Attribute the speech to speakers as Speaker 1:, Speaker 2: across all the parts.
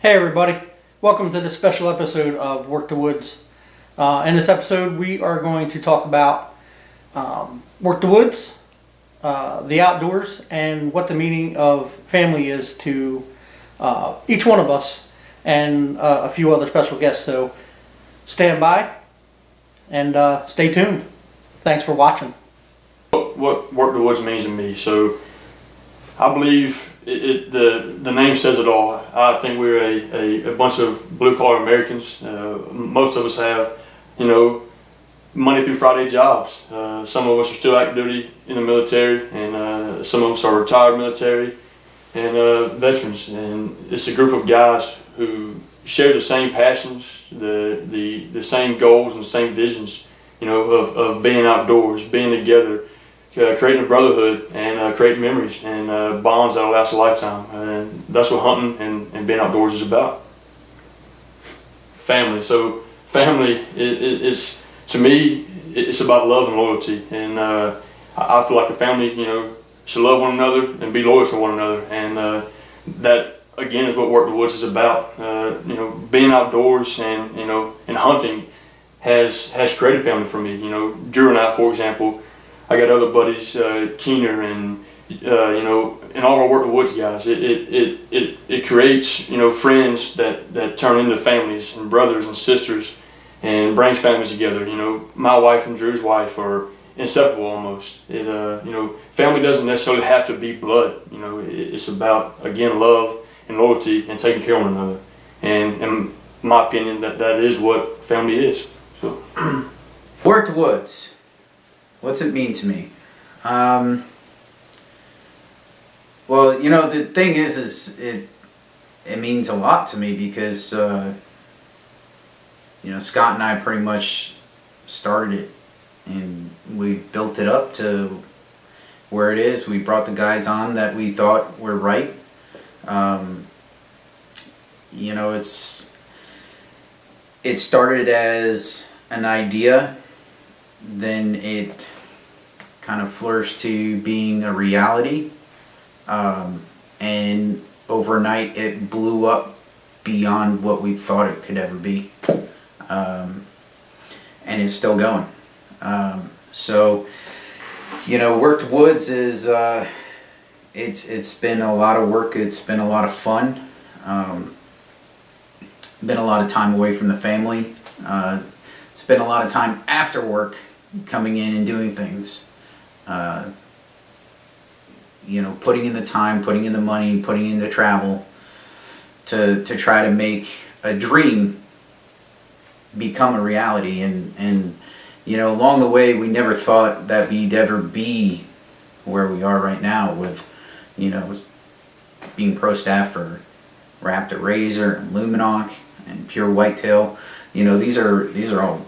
Speaker 1: Hey everybody, welcome to this special episode of Work the Woods. In this episode we are going to talk about Work the Woods, the outdoors, and what the meaning of family is to each one of us and a few other special guests. So stand by and stay tuned. Thanks for watching.
Speaker 2: What Work the Woods means to me. So I believe the name says it all. I think we're a bunch of blue collar Americans. Most of us have, Monday through Friday jobs. Some of us are still active duty in the military, and some of us are retired military and veterans. And it's a group of guys who share the same passions, the same goals and the same visions, of being outdoors, being together, creating a brotherhood and creating memories and bonds that'll last a lifetime. And that's what hunting and being outdoors is about. Family. So family is, to me, it's about love and loyalty. And I feel like a family, should love one another and be loyal to one another. And that, again, is what Work the Woods is about. Being outdoors and hunting has created family for me. Drew and I, for example, I got other buddies, Keener and and all of our Work the Woods guys. It creates friends that turn into families and brothers and sisters, and brings families together. My wife and Drew's wife are inseparable almost. Family doesn't necessarily have to be blood. It's about, again, love and loyalty and taking care of one another. And in my opinion, that is what family is. So.
Speaker 3: Work the Woods. What's it mean to me? Well, the thing is it means a lot to me because, Scott and I pretty much started it, and we've built it up to where it is. We brought the guys on that we thought were right. It started as an idea, then it kind of flourished to being a reality, and overnight it blew up beyond what we thought it could ever be, and it's still going. Work the Woods is it's been a lot of work. It's been a lot of fun. Been a lot of time away from the family. It's been a lot of time after work, coming in and doing things. Putting in the time, putting in the money, putting in the travel to try to make a dream become a reality. And along the way, we never thought that we'd ever be where we are right now with, being pro staff for Raptor Razor and Luminoc and Pure Whitetail. These are all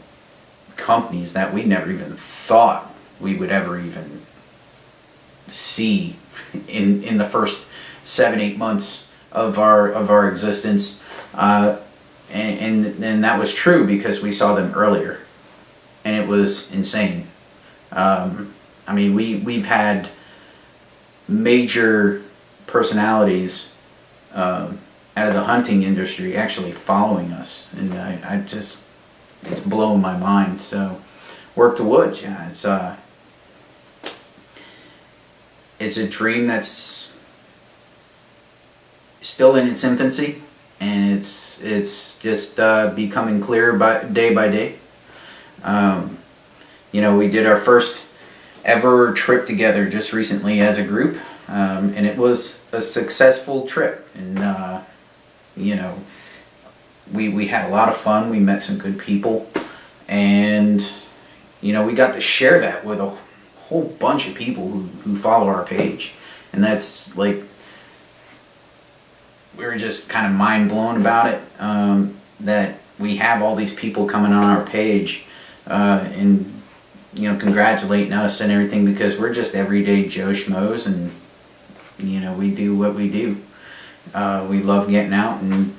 Speaker 3: companies that we never even thought we would ever even see in the first 7-8 months of our existence, and that was true because we saw them earlier, and it was insane. We've had major personalities out of the hunting industry actually following us, and it's blowing my mind. So Work the Woods, yeah, it's a dream that's still in its infancy, and it's just becoming clearer day by day. We did our first ever trip together just recently as a group, and it was a successful trip, and we had a lot of fun. We met some good people, and we got to share that with a whole bunch of people who follow our page, and that's like, we were just kind of mind blown about it, that we have all these people coming on our page and congratulating us and everything, because we're just everyday Joe Schmoes, and we do what we do. We love getting out and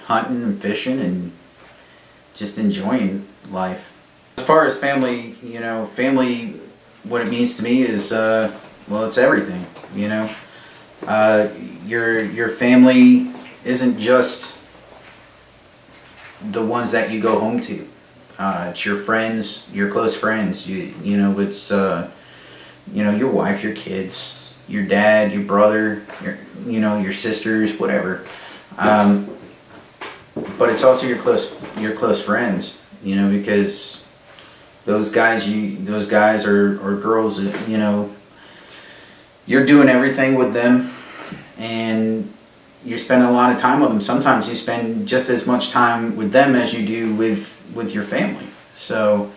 Speaker 3: hunting and fishing and just enjoying life. As far as family, family, what it means to me is, it's everything. Your family isn't just the ones that you go home to. It's your friends, your close friends. You know, it's your wife, your kids, your dad, your brother, your sisters, whatever. But it's also your close friends. You know, because those guys or girls, you're doing everything with them, and you spend a lot of time with them. Sometimes you spend just as much time with them as you do with your family. So,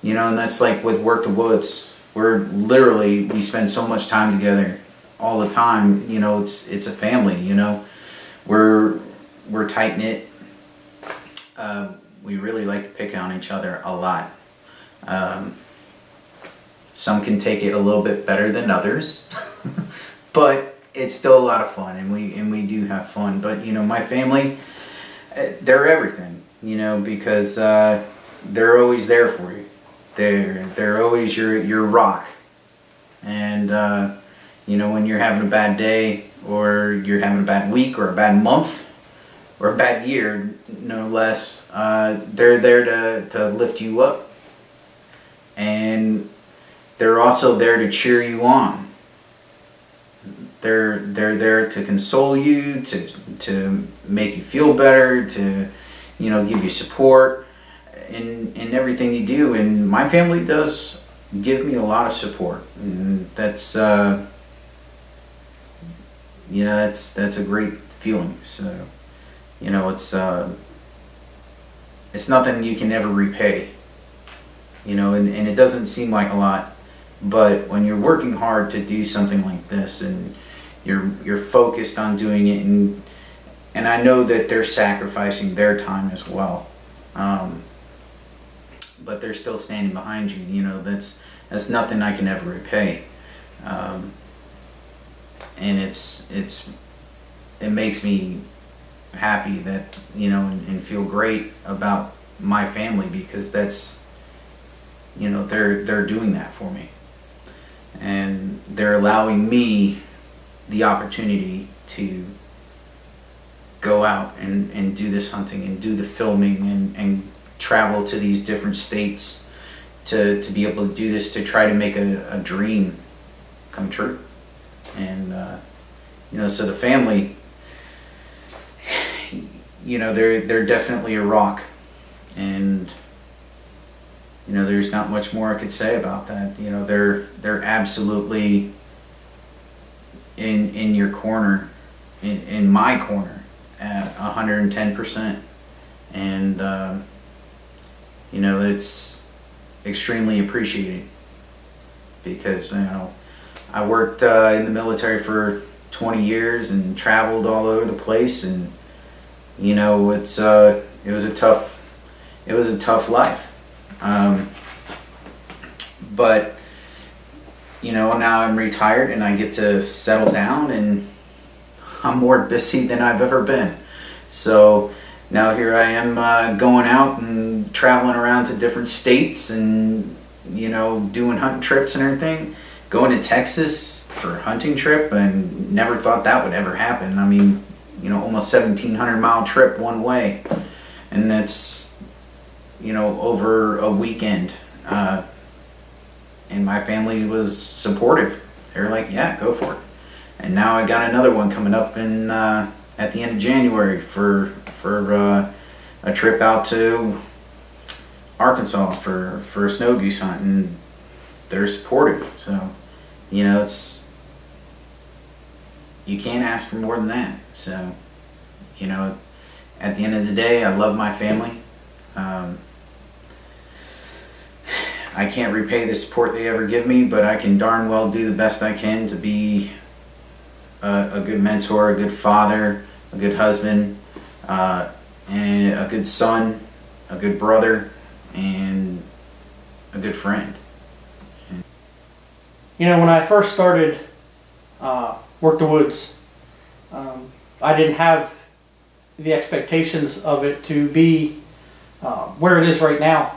Speaker 3: and that's like with Work the Woods. We spend so much time together all the time. It's a family. We're tight knit. We really like to pick on each other a lot. Some can take it a little bit better than others, but it's still a lot of fun, and we do have fun. But my family, they're everything. Because they're always there for you. They're always your rock. And when you're having a bad day, or you're having a bad week, or a bad month, or a bad year, no less, they're there to lift you up. And they're also there to cheer you on. They're there to console you, to make you feel better, to give you support in everything you do. And my family does give me a lot of support, and that's that's a great feeling. So it's nothing you can ever repay. And it doesn't seem like a lot, but when you're working hard to do something like this, and you're focused on doing it, and I know that they're sacrificing their time as well, but they're still standing behind you. That's nothing I can ever repay, and it makes me happy that and feel great about my family, because that's they're doing that for me, and they're allowing me the opportunity to go out and do this hunting, and do the filming, and travel to these different states to be able to do this, to try to make a dream come true. And so the family, they're definitely a rock, and there's not much more I could say about that. They're absolutely in your corner, in my corner, at 110%, and it's extremely appreciated, because I worked in the military for 20 years and traveled all over the place, and it was a tough life. But now I'm retired, and I get to settle down, and I'm more busy than I've ever been. So now here I am, going out and traveling around to different states, and doing hunting trips and everything. Going to Texas for a hunting trip, and never thought that would ever happen. I mean, almost 1,700 mile trip one way, and that's over a weekend. And my family was supportive. They were like, yeah, go for it. And now I got another one coming up in at the end of January for a trip out to Arkansas for a snow goose hunt, and they're supportive. So you can't ask for more than that. So at the end of the day, I love my family. I can't repay the support they ever give me, but I can darn well do the best I can to be a good mentor, a good father, a good husband, and a good son, a good brother, and a good friend.
Speaker 1: When I first started Work the Woods, I didn't have the expectations of it to be where it is right now.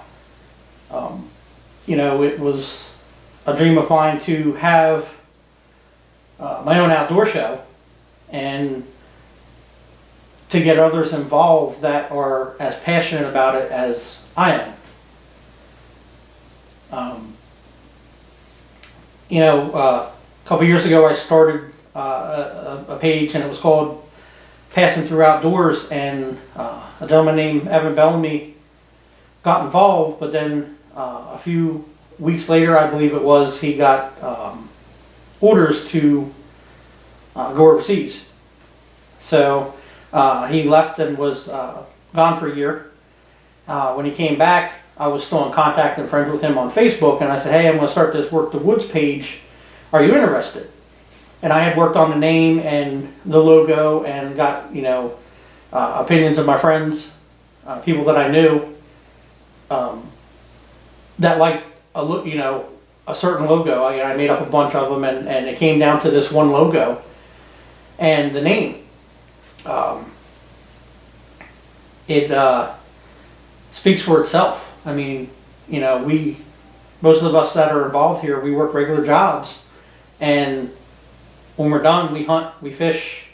Speaker 1: It was a dream of mine to have my own outdoor show, and to get others involved that are as passionate about it as I am. A couple years ago I started a page, and it was called Passing Through Outdoors, and a gentleman named Evan Bellamy got involved, but then a few weeks later, I believe it was, he got orders to go overseas. So he left and was gone for a year. When he came back, I was still in contact and friends with him on Facebook, and I said, hey, I'm going to start this Work the Woods page. Are you interested? And I had worked on the name and the logo and got, opinions of my friends, people that I knew, that liked a certain logo. I made up a bunch of them, and it came down to this one logo and the name. It speaks for itself. I mean, most of us that are involved here, we work regular jobs, and when we're done, we hunt, we fish,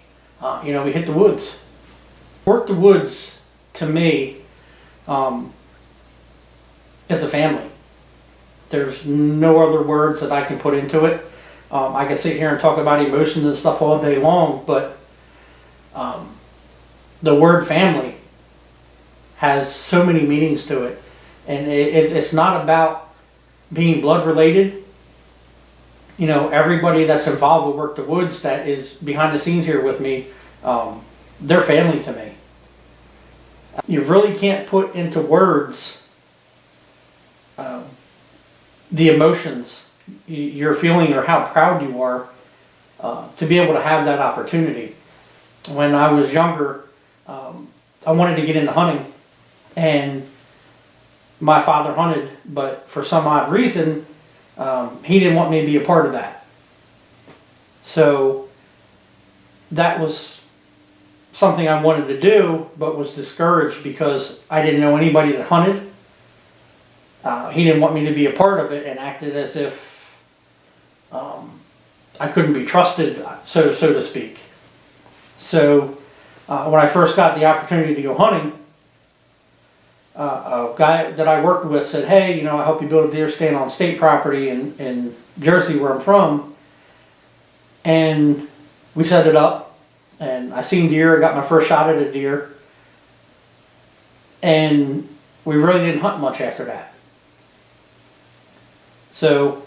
Speaker 1: we hit the woods. Work the Woods, to me, is a family. There's no other words that I can put into it. I can sit here and talk about emotions and stuff all day long, but the word family has so many meanings to it. And it's not about being blood related. Everybody that's involved with Work the Woods that is behind the scenes here with me, they're family to me. You really can't put into words the emotions you're feeling or how proud you are to be able to have that opportunity. When I was younger, I wanted to get into hunting, and my father hunted, but for some odd reason, he didn't want me to be a part of that. So that was something I wanted to do, but was discouraged because I didn't know anybody that hunted. He didn't want me to be a part of it, and acted as if I couldn't be trusted, so to speak. So when I first got the opportunity to go hunting, a guy that I worked with said, hey, I help you build a deer stand on state property in Jersey, where I'm from. And we set it up, and I seen deer. I got my first shot at a deer, and we really didn't hunt much after that. So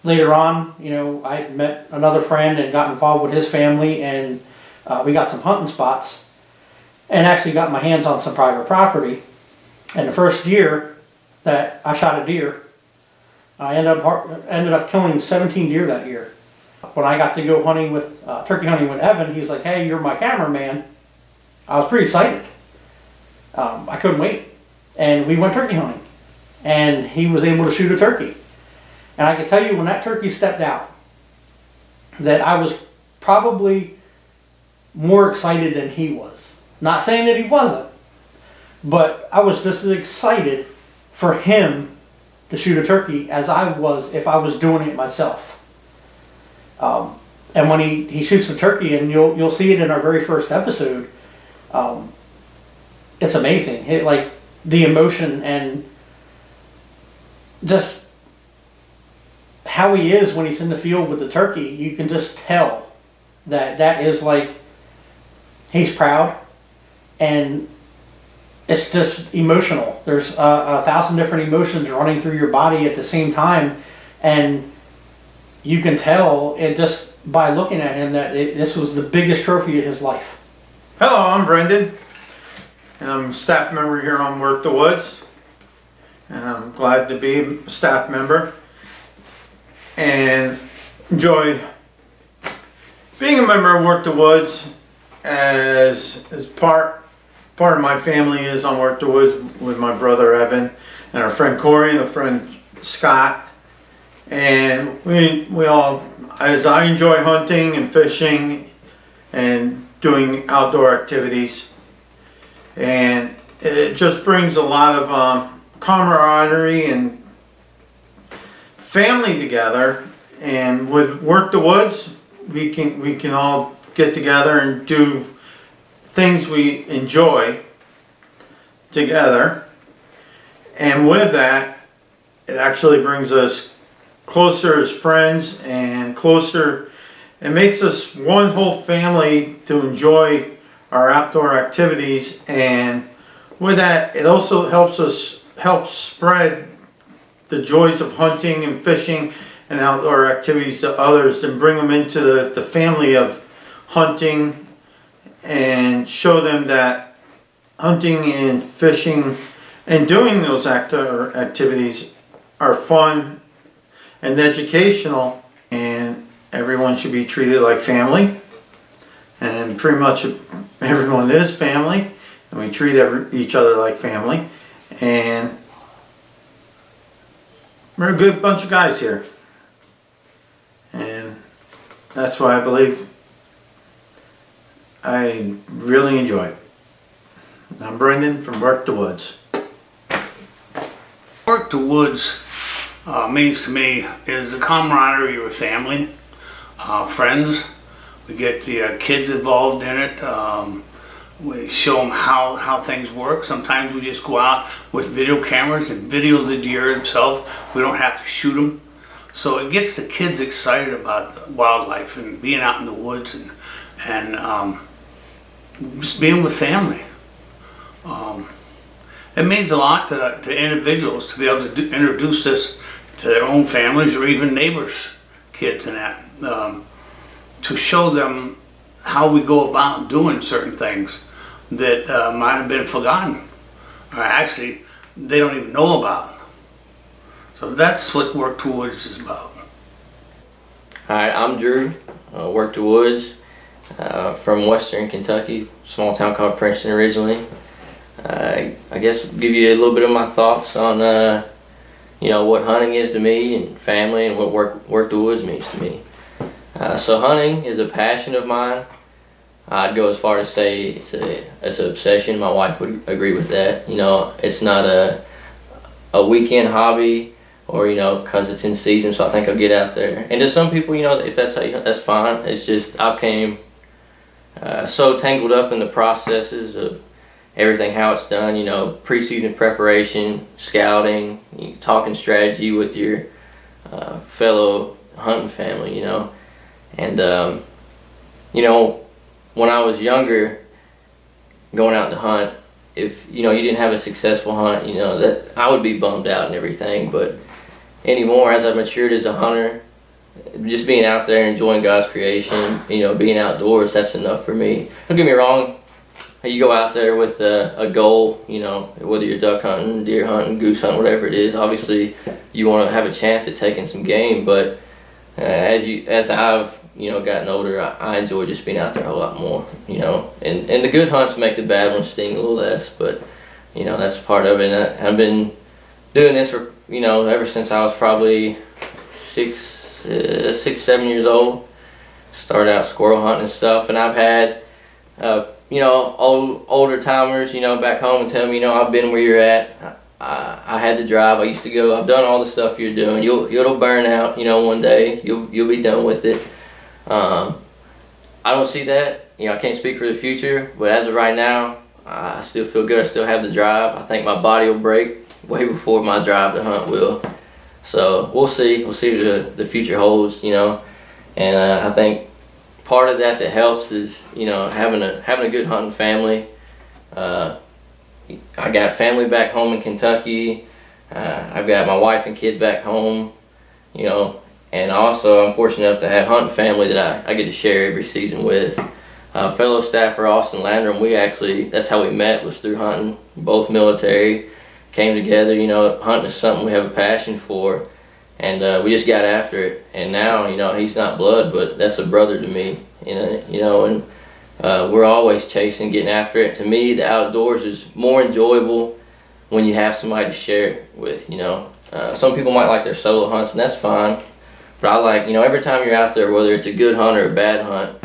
Speaker 1: later on, I met another friend and got involved with his family, and we got some hunting spots, and actually got my hands on some private property. And the first year that I shot a deer, I ended up killing 17 deer that year. When I got to go hunting with turkey hunting with Evan, he's like, hey, you're my cameraman. I was pretty excited. I couldn't wait. And we went turkey hunting, and he was able to shoot a turkey. And I can tell you, when that turkey stepped out, that I was probably more excited than he was. Not saying that he wasn't, but I was just as excited for him to shoot a turkey as I was if I was doing it myself. And when he shoots the turkey, and you'll see it in our very first episode, it's amazing. The emotion and just how he is when he's in the field with the turkey, you can just tell that is he's proud, and it's just emotional. There's 1,000 different emotions running through your body at the same time, and you can tell it just by looking at him that this was the biggest trophy of his life.
Speaker 4: Hello, I'm Brendan. I'm a staff member here on Work the Woods. I'm glad to be a staff member and enjoy being a member of Work the Woods as part of my family is on Work the Woods with my brother Evan and our friend Corey and a friend Scott. And we all, as I enjoy hunting and fishing and doing outdoor activities, and it just brings a lot of camaraderie and family together. And with Work the Woods, we can all get together and do things we enjoy together. And with that, it actually brings us closer as friends and closer. It makes us one whole family to enjoy our outdoor activities, and with that, it also helps spread the joys of hunting and fishing and outdoor activities to others, and bring them into the family of hunting, and show them that hunting and fishing and doing those outdoor activities are fun and educational, and everyone should be treated like family. And pretty much everyone is family, and we treat each other like family. And we're a good bunch of guys here. And that's why I believe I really enjoy it. I'm Brendan from Work to Woods.
Speaker 5: Work to Woods means to me is the camaraderie of a family, friends. We get the kids involved in it. We show them how things work. Sometimes we just go out with video cameras and video the deer themselves. We don't have to shoot them. So it gets the kids excited about wildlife and being out in the woods and just being with family. It means a lot to individuals to be able to introduce this to their own families or even neighbors' kids and that. To show them how we go about doing certain things that might have been forgotten, or actually they don't even know about. So that's what Work to Woods is about.
Speaker 6: Hi, I'm Drew, Work to Woods, from Western Kentucky, small town called Princeton originally. I guess give you a little bit of my thoughts on what hunting is to me and family, and what Work to Woods means to me. So hunting is a passion of mine. I'd go as far as say it's an obsession. My wife would agree with that. It's not a weekend hobby, or because it's in season, so I think I'll get out there. And to some people, if that's how you hunt, that's fine. It's just I've came so tangled up in the processes of everything, how it's done. Preseason preparation, scouting, talking strategy with your fellow hunting family. And when I was younger, going out to hunt, if you didn't have a successful hunt, that I would be bummed out and everything. But anymore, as I've matured as a hunter, just being out there, enjoying God's creation, being outdoors, that's enough for me. Don't get me wrong, you go out there with a goal, whether you're duck hunting, deer hunting, goose hunting, whatever it is. Obviously, you want to have a chance at taking some game, but as I've gotten older, I enjoy just being out there a whole lot more, and the good hunts make the bad ones sting a little less, but that's part of it. And I've been doing this for ever since I was probably 7 years old. Started out squirrel hunting and stuff, and I've had older timers back home and tell me I've been where you're at. I had to drive. I used to go. I've done all the stuff you're doing. You'll burn out. One day you'll be done with it. I don't see that. I can't speak for the future, but as of right now, I still feel good. I still have the drive. I think my body will break way before my drive to hunt will. So we'll see. We'll see what the future holds. And I think part of that helps is having a good hunting family. I got family back home in Kentucky. I've got my wife and kids back home. And also I'm fortunate enough to have hunting family that I get to share every season with. Fellow staffer Austin Landrum, that's how we met, was through hunting. Both military, came together. Hunting is something we have a passion for, and we just got after it. And now he's not blood, but that's a brother to me. And we're always chasing, getting after it. To me, the outdoors is more enjoyable when you have somebody to share it with. Some people might like their solo hunts, and that's fine. But I like, every time you're out there, whether it's a good hunt or a bad hunt,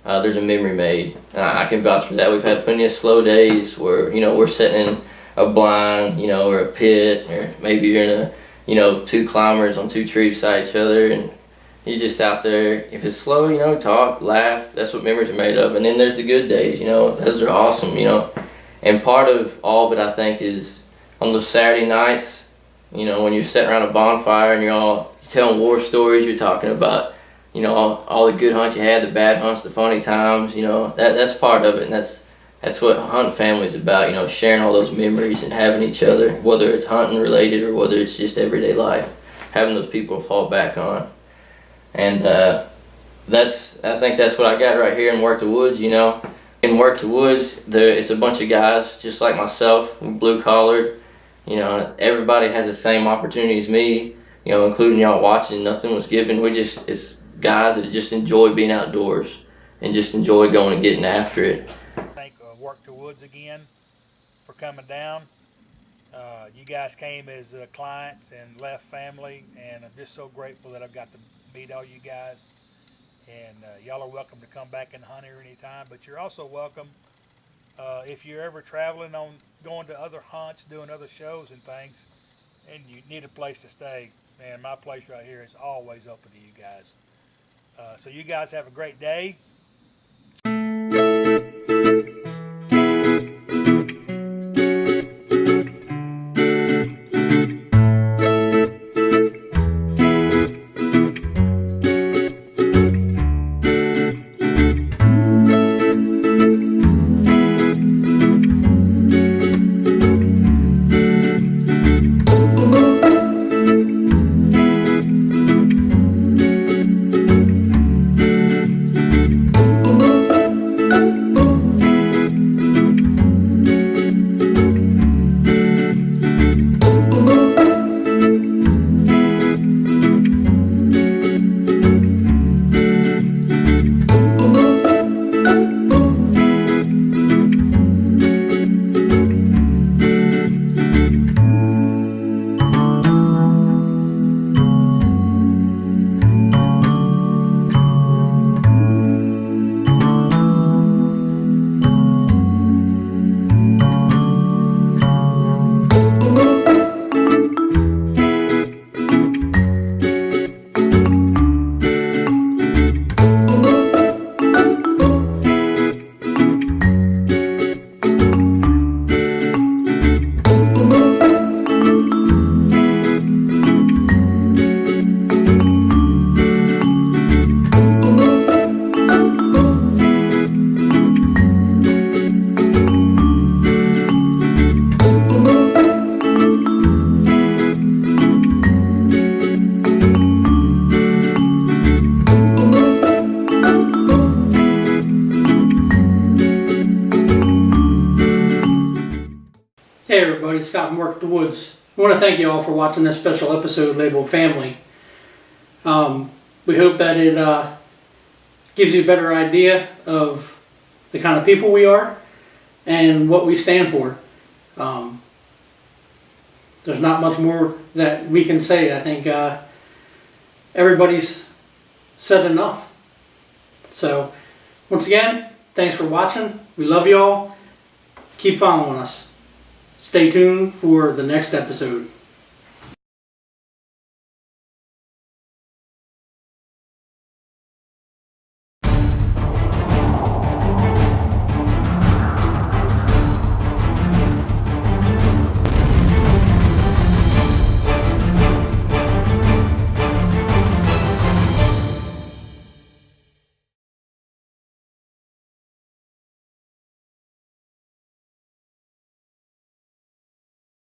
Speaker 6: there's a memory made. I can vouch for that. We've had plenty of slow days where, we're sitting in a blind, or a pit, or maybe you're in two climbers on two trees beside each other, and, You're just out there. If it's slow, you know, talk, laugh. That's what memories are made of. And then there's the good days, you know. Those are awesome, you know. And part of all of it, I think, is on those Saturday nights, you know, when you're sitting around a bonfire and you're telling war stories, you're talking about, you know, all the good hunts you had, the bad hunts, the funny times, you know. That's part of it, and that's what hunting family is about, you know, sharing all those memories and having each other, whether it's hunting related or whether it's just everyday life, having those people to fall back on. And I think that's what I got right here in Work the Woods, you know. In Work the Woods, it's a bunch of guys just like myself, blue collared. You know, everybody has the same opportunity as me, you know, including y'all watching. Nothing was given. It's guys that just enjoy being outdoors and just enjoy going and getting after it.
Speaker 7: Thank Work the Woods again for coming down. You guys came as clients and left family, and I'm just so grateful that I've got to meet all you guys. And y'all are welcome to come back and hunt here anytime, but you're also welcome if you're ever traveling on going to other hunts, doing other shows and things, and you need a place to stay. Man, my place right here is always open to you guys. So you guys have a great day.
Speaker 1: Hey everybody, Scott from Work the Woods. I want to thank you all for watching this special episode labeled Family. We hope that it gives you a better idea of the kind of people we are and what we stand for. There's not much more that we can say. I think everybody's said enough. So, once again, thanks for watching. We love you all. Keep following us. Stay tuned for the next episode.